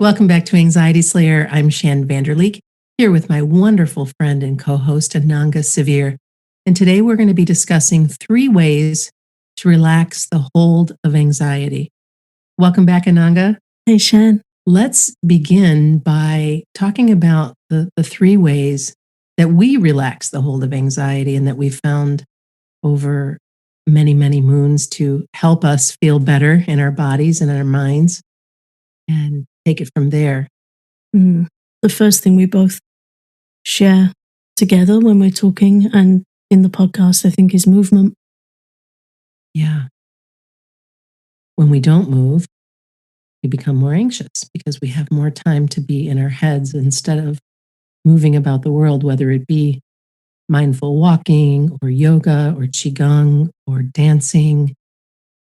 Welcome back to Anxiety Slayer. I'm Shan Vanderleek, here with my wonderful friend and co-host Ananga Severe. And today we're going to be discussing 3 ways to relax the hold of anxiety. Welcome back, Ananga. Hey, Shan. Let's begin by talking about the 3 ways that we relax the hold of anxiety and that we've found over many, many moons to help us feel better in our bodies and in our minds, and take it from there. The first thing we both share together when we're talking and in the podcast, I think, is movement. Yeah. When we don't move, we become more anxious because we have more time to be in our heads instead of moving about the world, whether it be mindful walking or yoga or qigong or dancing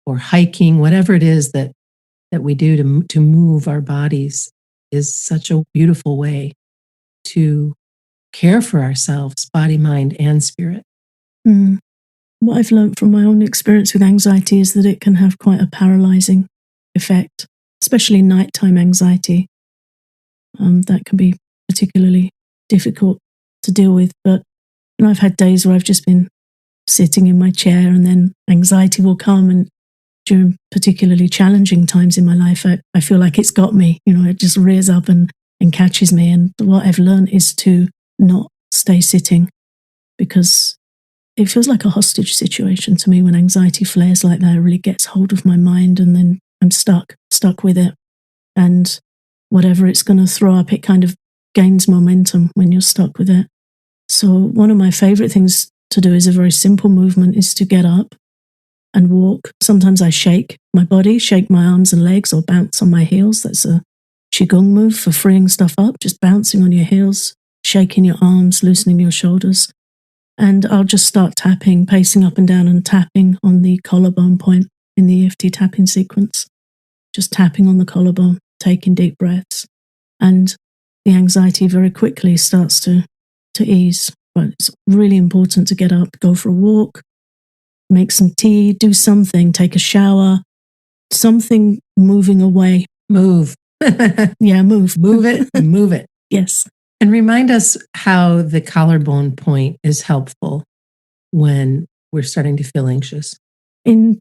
or hiking, whatever it is that we do to move our bodies is such a beautiful way to care for ourselves, body, mind, and spirit. What I've learned from my own experience with anxiety is that it can have quite a paralyzing effect, especially nighttime anxiety. That can be particularly difficult to deal with. But I've had days where I've just been sitting in my chair and then anxiety will come, and during particularly challenging times in my life, I feel like it's got me. It just rears up and catches me. And what I've learned is to not stay sitting, because it feels like a hostage situation to me when anxiety flares like that. It really gets hold of my mind, and then I'm stuck with it. And whatever it's going to throw up, it kind of gains momentum when you're stuck with it. So one of my favorite things to do is a very simple movement, is to get up and walk. Sometimes I shake my body, shake my arms and legs, or bounce on my heels. That's a qigong move for freeing stuff up, just bouncing on your heels, shaking your arms, loosening your shoulders. And I'll just start tapping, pacing up and down and tapping on the collarbone point in the EFT tapping sequence. Just tapping on the collarbone, taking deep breaths. And the anxiety very quickly starts to ease. But it's really important to get up, go for a walk, make some tea, do something, take a shower, something moving away. Move. Yeah, move. Move it, move it. Yes. And remind us how the collarbone point is helpful when we're starting to feel anxious. In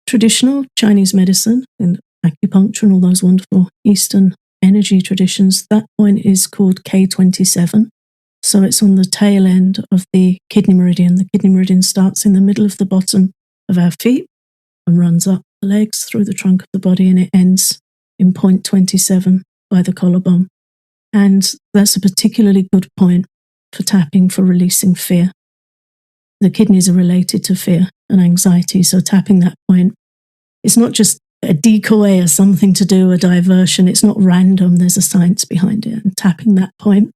traditional Chinese medicine and acupuncture and all those wonderful Eastern energy traditions, that point is called K27. So it's on the tail end of the kidney meridian. The kidney meridian starts in the middle of the bottom of our feet and runs up the legs through the trunk of the body, and it ends in point 27 by the collarbone. And that's a particularly good point for tapping for releasing fear. The kidneys are related to fear and anxiety, so tapping that point, it's not just a decoy or something to do, a diversion. It's not random. There's a science behind it. And tapping that point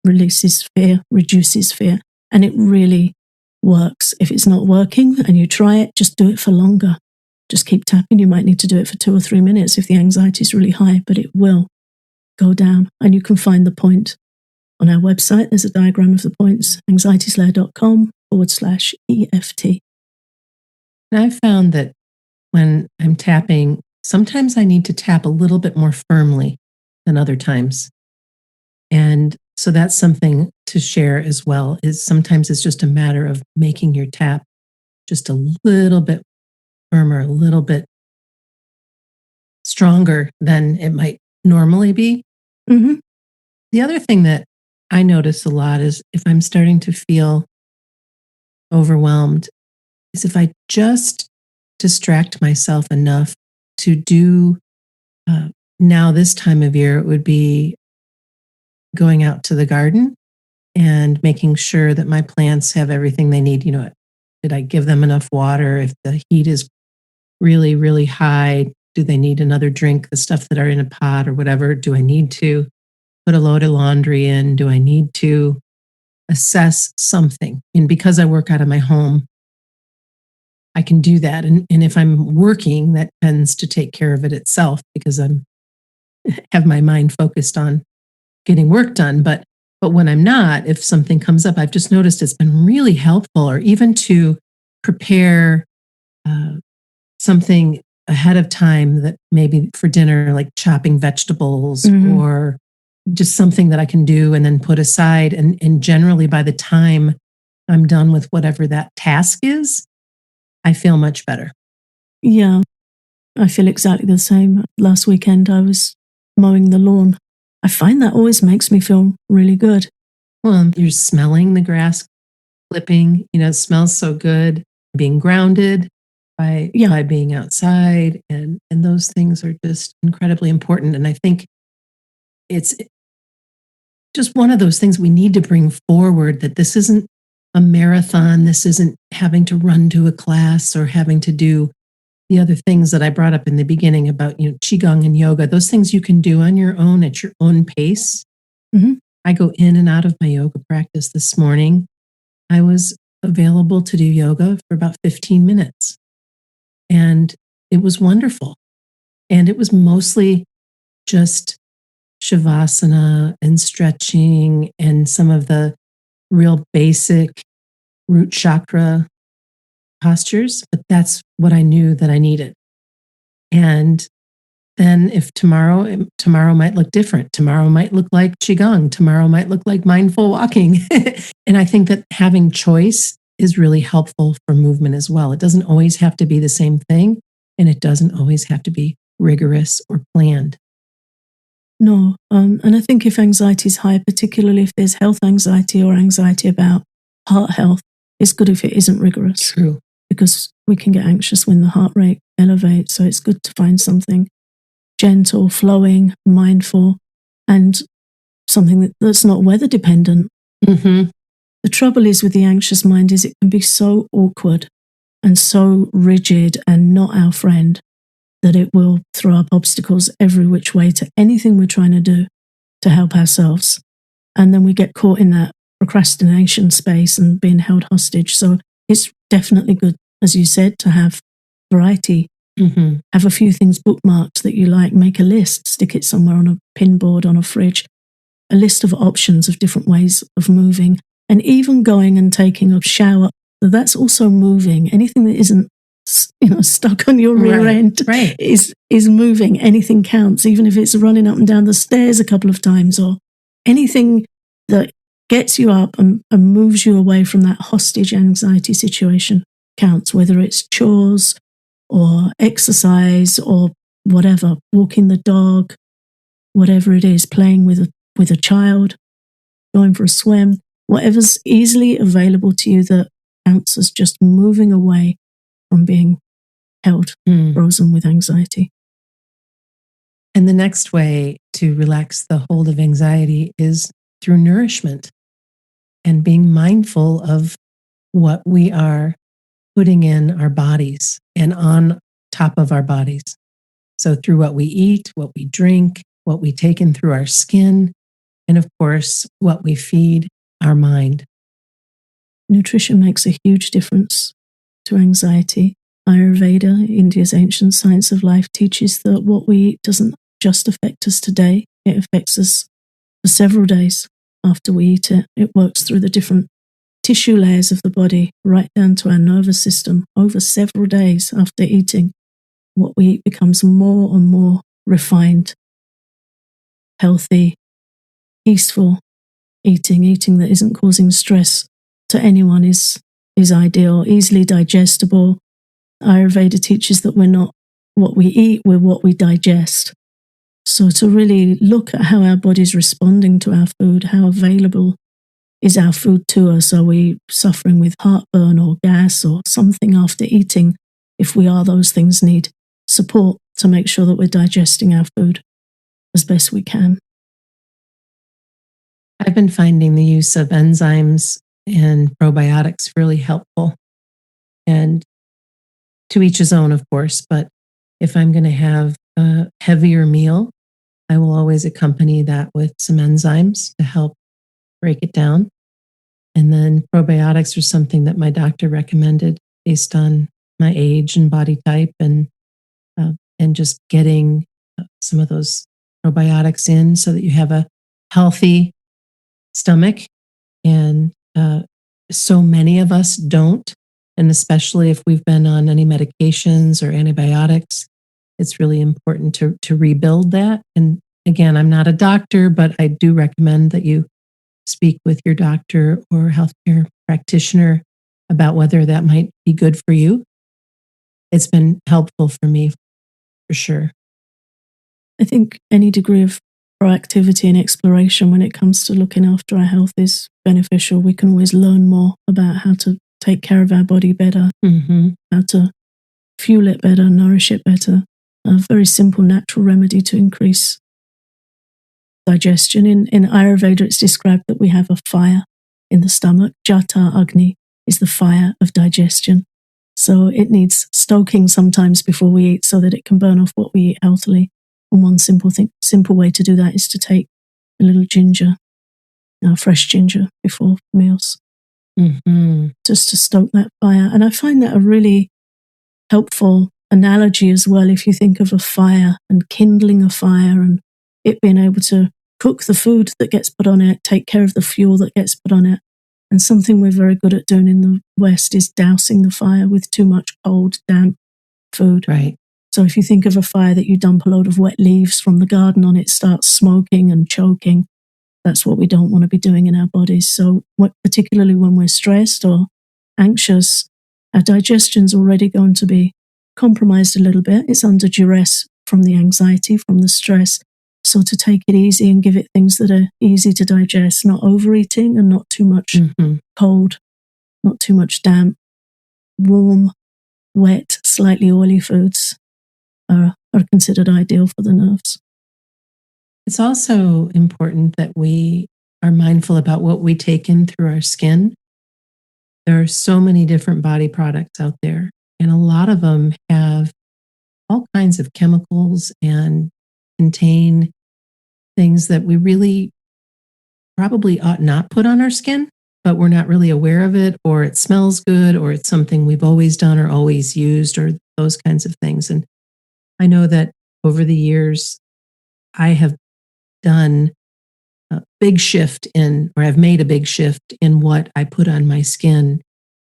releases fear, reduces fear, and it really works. If it's not working and you try it, just do it for longer. Just keep tapping. You might need to do it for 2 or 3 minutes if the anxiety is really high, but it will go down. And you can find the point on our website. There's a diagram of the points, anxietyslayer.com/EFT. And I've found that when I'm tapping, sometimes I need to tap a little bit more firmly than other times. And so that's something to share as well, is sometimes it's just a matter of making your tap just a little bit firmer, a little bit stronger than it might normally be. Mm-hmm. The other thing that I notice a lot is if I'm starting to feel overwhelmed, is if I just distract myself enough to do, now this time of year, it would be going out to the garden and making sure that my plants have everything they need. Did I give them enough water? If the heat is really, really high, do they need another drink? The stuff that are in a pot or whatever, do I need to put a load of laundry in? Do I need to assess something? And because I work out of my home, I can do that. And if I'm working, that tends to take care of it itself because I'm have my mind focused on getting work done. But when I'm not, if something comes up, I've just noticed it's been really helpful, or even to prepare something, ahead of time, that maybe for dinner, like chopping vegetables or just something that I can do and then put aside. And generally, by the time I'm done with whatever that task is, I feel much better. Yeah, I feel exactly the same. Last weekend, I was mowing the lawn. I find that always makes me feel really good. Well, you're smelling the grass clipping, it smells so good. Being grounded by being outside, and those things are just incredibly important. And I think it's just one of those things we need to bring forward, that this isn't a marathon. This isn't having to run to a class or having to do the other things that I brought up in the beginning about, Qigong and yoga, those things you can do on your own at your own pace. I go in and out of my yoga practice. This morning, I was available to do yoga for about 15 minutes. And it was wonderful. And it was mostly just shavasana and stretching and some of the real basic root chakra postures. But that's what I knew that I needed. And then if tomorrow might look different. Tomorrow might look like Qigong. Tomorrow might look like mindful walking. And I think that having choice is really helpful for movement as well. It doesn't always have to be the same thing, and it doesn't always have to be rigorous or planned. No, and I think if anxiety is high, particularly if there's health anxiety or anxiety about heart health, it's good if it isn't rigorous. True. Because we can get anxious when the heart rate elevates. So it's good to find something gentle, flowing, mindful, and something that's not weather dependent. The trouble is with the anxious mind is it can be so awkward and so rigid and not our friend that it will throw up obstacles every which way to anything we're trying to do to help ourselves. And then we get caught in that procrastination space and being held hostage. So it's definitely good, as you said, to have variety. Have a few things bookmarked that you like, make a list, stick it somewhere on a pin board, on a fridge, a list of options of different ways of moving, and even going and taking a shower. That's also moving. Anything that isn't stuck on your rear end is moving. Anything counts, even if it's running up and down the stairs a couple of times, or anything that gets you up and moves you away from that hostage anxiety situation counts, whether it's chores or exercise or whatever, walking the dog, whatever it is, playing with a child, going for a swim, whatever's easily available to you that counts as just moving away from being held, frozen with anxiety. And the next way to relax the hold of anxiety is through nourishment and being mindful of what we are putting in our bodies and on top of our bodies. So through what we eat, what we drink, what we take in through our skin, and of course, what we feed our mind. Nutrition makes a huge difference to anxiety. Ayurveda, India's ancient science of life, teaches that what we eat doesn't just affect us today, it affects us for several days after we eat it. It works through the different tissue layers of the body, right down to our nervous system. Over several days after eating, what we eat becomes more and more refined, healthy, peaceful eating that isn't causing stress to anyone is ideal, easily digestible. Ayurveda teaches that we're not what we eat, we're what we digest. So to really look at how our body's responding to our food, how available is our food to us? Are we suffering with heartburn or gas or something after eating? If we are, those things need support to make sure that we're digesting our food as best we can. I've been finding the use of enzymes and probiotics really helpful. And to each his own, of course, but if I'm going to have a heavier meal, I will always accompany that with some enzymes to help break it down. And then probiotics are something that my doctor recommended based on my age and body type, and just getting some of those probiotics in so that you have a healthy stomach. And so many of us don't, and especially if we've been on any medications or antibiotics, it's really important to rebuild that. And again, I'm not a doctor, but I do recommend that you speak with your doctor or healthcare practitioner about whether that might be good for you. It's been helpful for me for sure. I think any degree of proactivity and exploration when it comes to looking after our health is beneficial. We can always learn more about how to take care of our body better, how to fuel it better, nourish it better. A very simple natural remedy to increase digestion. In Ayurveda, it's described that we have a fire in the stomach. Jata Agni is the fire of digestion. So it needs stoking sometimes before we eat so that it can burn off what we eat healthily. And one simple way to do that is to take a little ginger, fresh ginger before meals, just to stoke that fire. And I find that a really helpful analogy as well. If you think of a fire and kindling a fire and it being able to cook the food that gets put on it, take care of the fuel that gets put on it. And something we're very good at doing in the West is dousing the fire with too much cold, damp food. Right. So if you think of a fire that you dump a load of wet leaves from the garden on, it starts smoking and choking. That's what we don't want to be doing in our bodies. So particularly when we're stressed or anxious, our digestion's already going to be compromised a little bit. It's under duress from the anxiety, from the stress. So to take it easy and give it things that are easy to digest, not overeating and not too much cold, not too much damp, warm, wet, slightly oily foods are considered ideal for the nerves. It's also important that we are mindful about what we take in through our skin. There are so many different body products out there, and a lot of them have all kinds of chemicals and contain things that we really probably ought not put on our skin, but we're not really aware of it, or it smells good, or it's something we've always done or always used, or those kinds of things. And I know that over the years, I have done a big shift or I've made a big shift in what I put on my skin.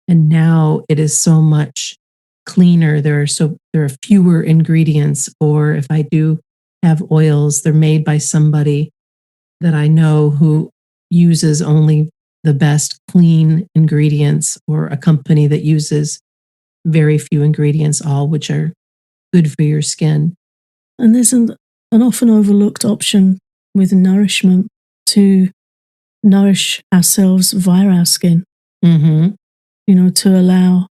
And now it is so much cleaner. There are fewer ingredients, or if I do have oils, they're made by somebody that I know who uses only the best clean ingredients, or a company that uses very few ingredients, all which are good for your skin. And there's an often overlooked option with nourishment to nourish ourselves via our skin. To allow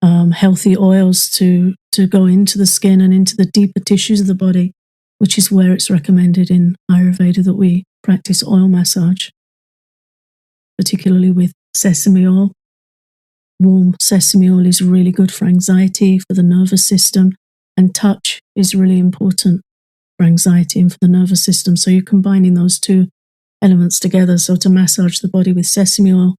healthy oils to go into the skin and into the deeper tissues of the body, which is where it's recommended in Ayurveda that we practice oil massage, particularly with sesame oil. Warm sesame oil is really good for anxiety, for the nervous system, and touch is really important for anxiety and for the nervous system. So you're combining those two elements together. So to massage the body with sesame oil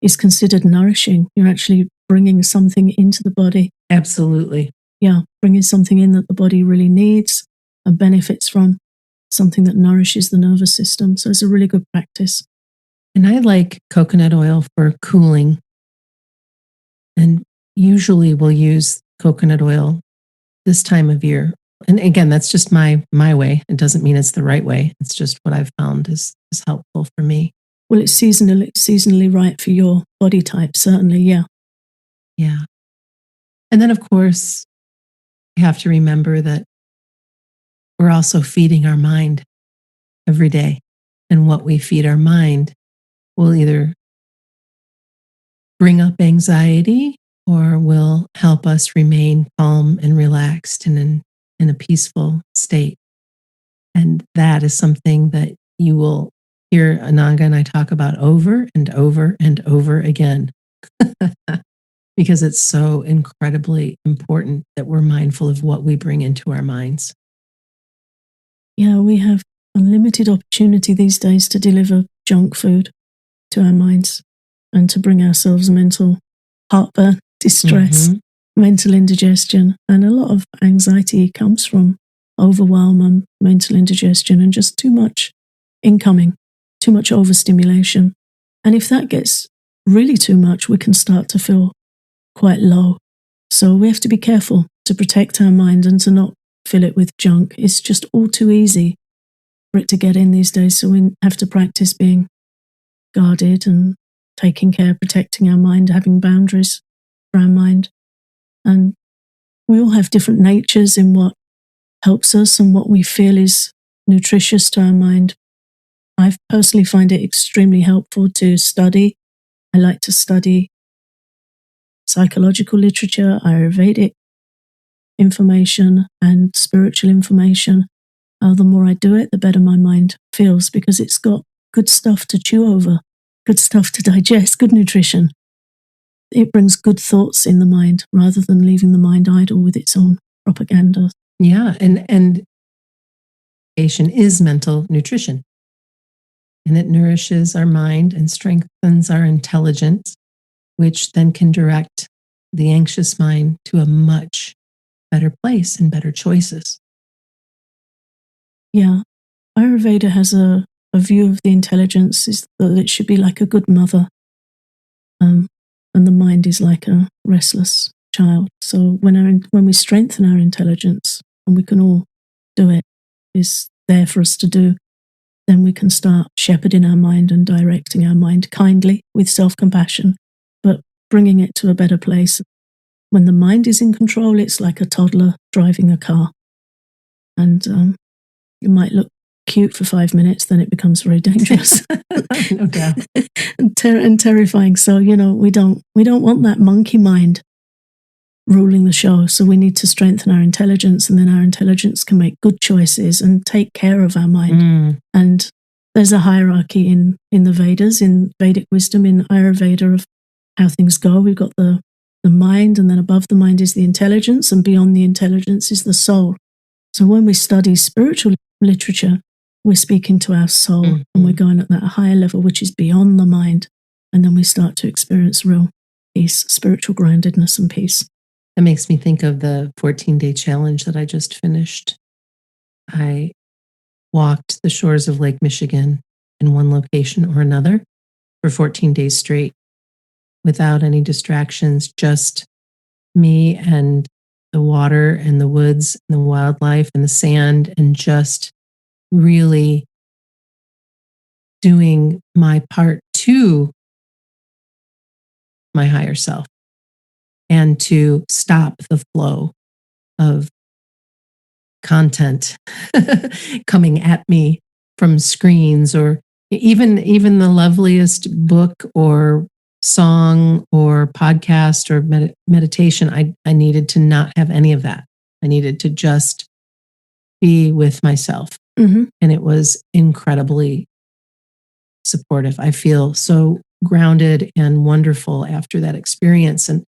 is considered nourishing. You're actually bringing something into the body. Absolutely. Yeah, bringing something in that the body really needs and benefits from, something that nourishes the nervous system. So it's a really good practice. And I like coconut oil for cooling. And usually we'll use coconut oil this time of year. And again, that's just my way. It doesn't mean it's the right way. It's just what I've found is helpful for me. Well, it's seasonally right for your body type, certainly, yeah. Yeah. And then, of course, we have to remember that we're also feeding our mind every day. And what we feed our mind will either bring up anxiety or will help us remain calm and relaxed and in a peaceful state. And that is something that you will hear Ananga and I talk about over and over and over again. Because it's so incredibly important that we're mindful of what we bring into our minds. Yeah, we have unlimited opportunity these days to deliver junk food to our minds and to bring ourselves mental heartburn, distress, mental indigestion. And a lot of anxiety comes from overwhelm and mental indigestion and just too much incoming, too much overstimulation. And if that gets really too much, we can start to feel quite low. So we have to be careful to protect our mind and to not fill it with junk. It's just all too easy for it to get in these days. So we have to practice being guarded and taking care, protecting our mind, having boundaries for our mind. And we all have different natures in what helps us and what we feel is nutritious to our mind. I personally find it extremely helpful to study. I like to study psychological literature, Ayurvedic information, and spiritual information. The more I do it, the better my mind feels, because it's got good stuff to chew over, good stuff to digest, good nutrition. It brings good thoughts in the mind rather than leaving the mind idle with its own propaganda. Yeah, and education is mental nutrition. And it nourishes our mind and strengthens our intelligence, which then can direct the anxious mind to a much better place and better choices. Yeah. Ayurveda has a view of the intelligence is that it should be like a good mother. And the mind is like a restless child. So when we strengthen our intelligence, and we can all do it, is there for us to do, then we can start shepherding our mind and directing our mind kindly with self-compassion, but bringing it to a better place. When the mind is in control, it's like a toddler driving a car. And it might look cute for 5 minutes, then it becomes very dangerous. No doubt. and terrifying. So, we don't want that monkey mind ruling the show. So we need to strengthen our intelligence, and then our intelligence can make good choices and take care of our mind. And there's a hierarchy in the Vedas, in Vedic wisdom, in Ayurveda, of how things go. We've got the mind, and then above the mind is the intelligence, and beyond the intelligence is the soul. So when we study spiritual literature, we're speaking to our soul, and we're going at that higher level, which is beyond the mind. And then we start to experience real peace, spiritual groundedness and peace. That makes me think of the 14-day challenge that I just finished. I walked the shores of Lake Michigan in one location or another for 14 days straight without any distractions, just me and the water and the woods and the wildlife and the sand, and just really doing my part to my higher self and to stop the flow of content coming at me from screens, or even the loveliest book or song or podcast or meditation. I needed to not have any of that. I needed to just be with myself. And it was incredibly supportive. I feel so grounded and wonderful after that experience. And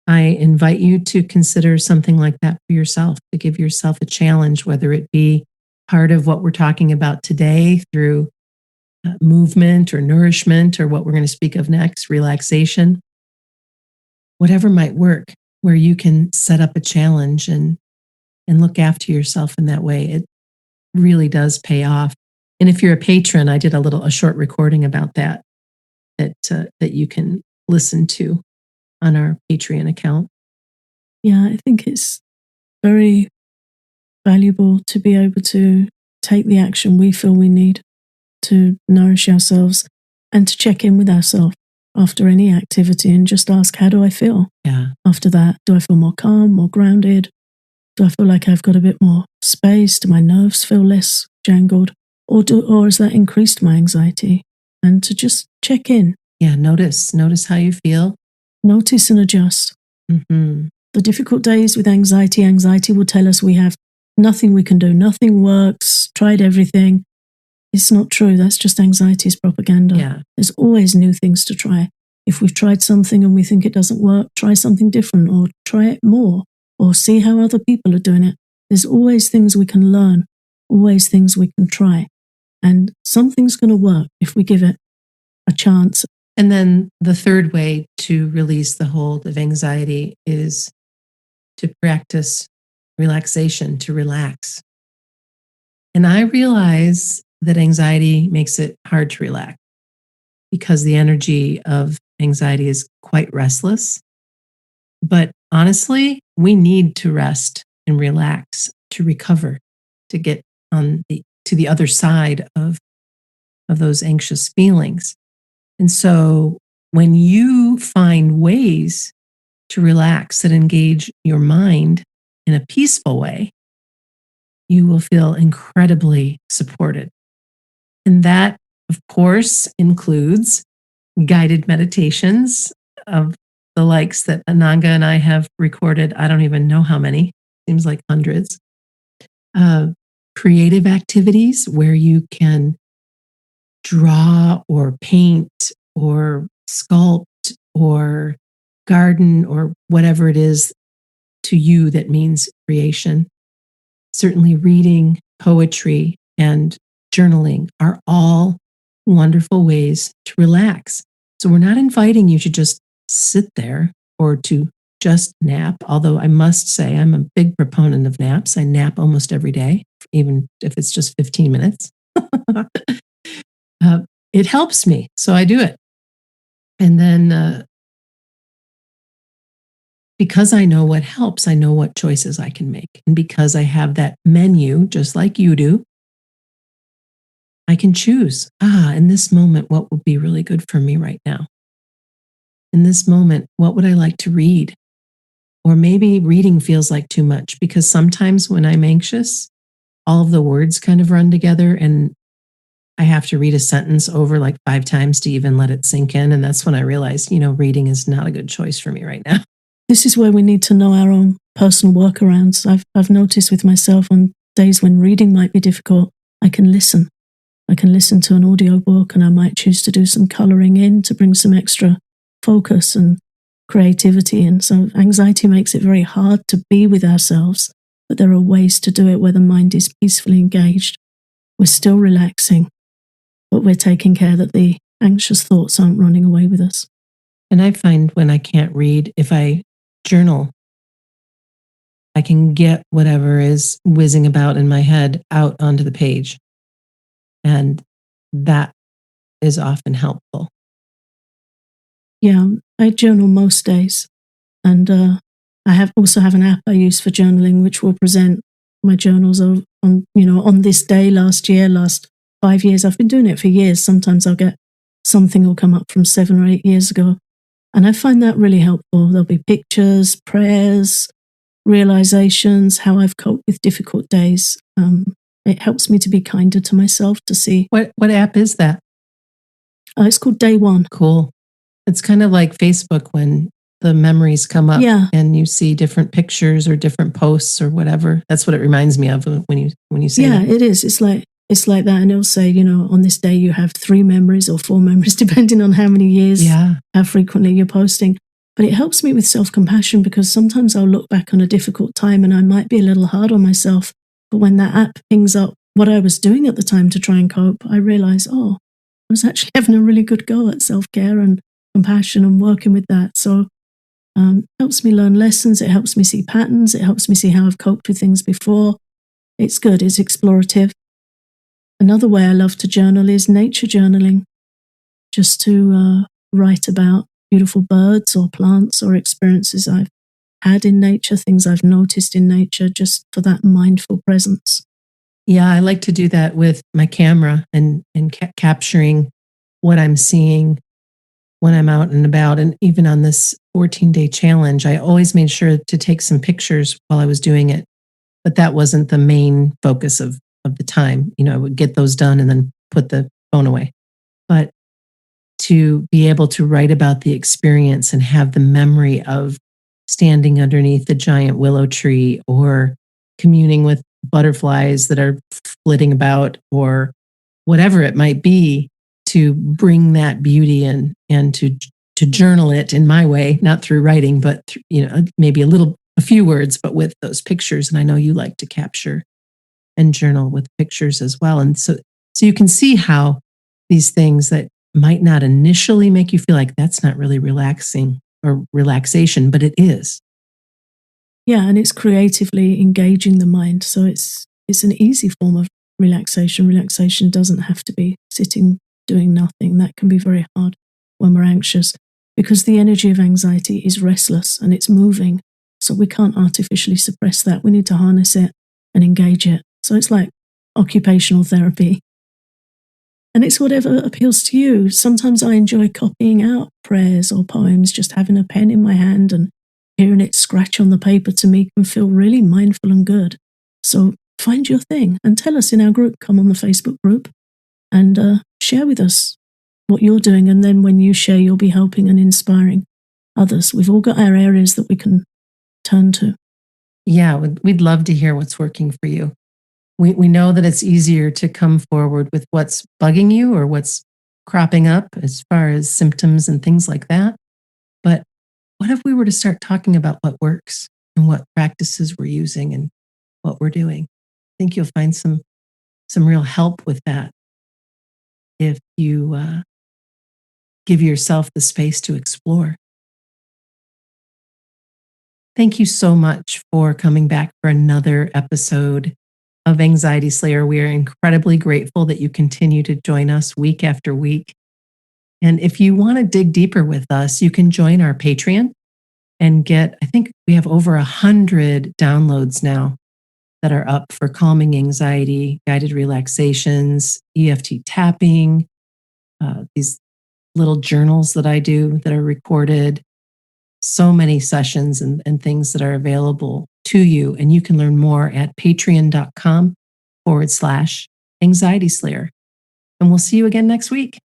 I invite you to consider something like that for yourself, to give yourself a challenge, whether it be part of what we're talking about today through movement or nourishment, or what we're going to speak of next, relaxation, whatever might work, where you can set up a challenge and look after yourself in that way. It really does pay off. And if you're a patron, I did a short recording about that you can listen to on our Patreon account. Yeah, I think it's very valuable to be able to take the action we feel we need to nourish ourselves, and to check in with ourselves after any activity and just ask, how do I feel? Yeah. After that, do I feel more calm, more grounded? Do I feel like I've got a bit more space? Do my nerves feel less jangled? Or has that increased my anxiety? And to just check in. Yeah, notice how you feel. Notice and adjust. The difficult days with anxiety will tell us we have nothing we can do, nothing works, tried everything. It's not true. That's just anxiety's propaganda. Yeah. There's always new things to try. If we've tried something and we think it doesn't work, try something different, or try it more, or see how other people are doing it. There's always things we can learn, always things we can try. And something's going to work if we give it a chance. And then the third way to release the hold of anxiety is to practice relaxation, to relax. And I realize that anxiety makes it hard to relax because the energy of anxiety is quite restless. But honestly, we need to rest and relax, to recover, to get to the other side of those anxious feelings. And so when you find ways to relax that engage your mind in a peaceful way, you will feel incredibly supported. And that, of course, includes guided meditations of the likes that Ananga and I have recorded. I don't even know how many, seems like hundreds. Creative activities where you can draw or paint or sculpt or garden or whatever it is to you that means creation. Certainly, reading, poetry, and journaling are all wonderful ways to relax. So, we're not inviting you to just sit there or to just nap, although I must say I'm a big proponent of naps. I nap almost every day, even if it's just 15 minutes. It helps me, so I do it. And then because I know what helps, I know what choices I can make. And because I have that menu, just like you do, I can choose, in this moment, what would be really good for me right now? In this moment, what would I like to read? Or maybe reading feels like too much, because sometimes when I'm anxious, all of the words kind of run together and I have to read a sentence over like 5 times to even let it sink in. And that's when I realized, reading is not a good choice for me right now. This is where we need to know our own personal workarounds. I've noticed with myself on days when reading might be difficult, I can listen. I can listen to an audiobook and I might choose to do some colouring in to bring some extra focus and creativity. And so anxiety makes it very hard to be with ourselves, but there are ways to do it where the mind is peacefully engaged. We're still relaxing, but we're taking care that the anxious thoughts aren't running away with us. And I find when I can't read, if I journal, I can get whatever is whizzing about in my head out onto the page. And that is often helpful. Yeah, I journal most days. And I also have an app I use for journaling, which will present my journals on this day, last year, last 5 years. I've been doing it for years. Sometimes I'll get something will come up from 7 or 8 years ago. And I find that really helpful. There'll be pictures, prayers, realizations, how I've coped with difficult days. It helps me to be kinder to myself, to see. What app is that? It's called Day One. Cool. It's kind of like Facebook when the memories come up and you see different pictures or different posts or whatever. That's what it reminds me of when you say that. Yeah, it is. It's like that. And it'll say, on this day you have 3 memories or 4 memories, depending on how many years, how frequently you're posting. But it helps me with self-compassion, because sometimes I'll look back on a difficult time and I might be a little hard on myself. But when that app pings up what I was doing at the time to try and cope, I realize, I was actually having a really good go at self-care and compassion and working with that. So it helps me learn lessons. It helps me see patterns. It helps me see how I've coped with things before. It's good. It's explorative. Another way I love to journal is nature journaling, just to write about beautiful birds or plants or experiences I've had in nature, things I've noticed in nature, just for that mindful presence. Yeah, I like to do that with my camera and capturing what I'm seeing when I'm out and about. And even on this 14-day challenge, I always made sure to take some pictures while I was doing it. But that wasn't the main focus of the time. I would get those done and then put the phone away. But to be able to write about the experience and have the memory of standing underneath the giant willow tree or communing with butterflies that are flitting about or whatever it might be, to bring that beauty in and to journal it in my way, not through writing, but maybe a few words, but with those pictures. And I know you like to capture and journal with pictures as well. And so you can see how these things that might not initially make you feel like that's not really relaxing or relaxation, but it is. Yeah, and it's creatively engaging the mind. So it's an easy form of relaxation. Relaxation doesn't have to be sitting doing nothing. That can be very hard when we're anxious, because the energy of anxiety is restless and it's moving. So we can't artificially suppress that. We need to harness it and engage it. So it's like occupational therapy. And it's whatever appeals to you. Sometimes I enjoy copying out prayers or poems, just having a pen in my hand and hearing it scratch on the paper to me can feel really mindful and good. So find your thing and tell us in our group. Come on the Facebook group and share with us what you're doing. And then when you share, you'll be helping and inspiring others. We've all got our areas that we can turn to. Yeah, we'd love to hear what's working for you. We know that it's easier to come forward with what's bugging you or what's cropping up as far as symptoms and things like that. But what if we were to start talking about what works and what practices we're using and what we're doing? I think you'll find some real help with that if you give yourself the space to explore. Thank you so much for coming back for another episode of Anxiety Slayer. We are incredibly grateful that you continue to join us week after week. And if you want to dig deeper with us, you can join our Patreon and get, I think we have over 100 downloads now that are up for calming anxiety, guided relaxations, EFT tapping, these little journals that I do that are recorded, so many sessions and things that are available to you. And you can learn more at patreon.com/anxiety slayer. And we'll see you again next week.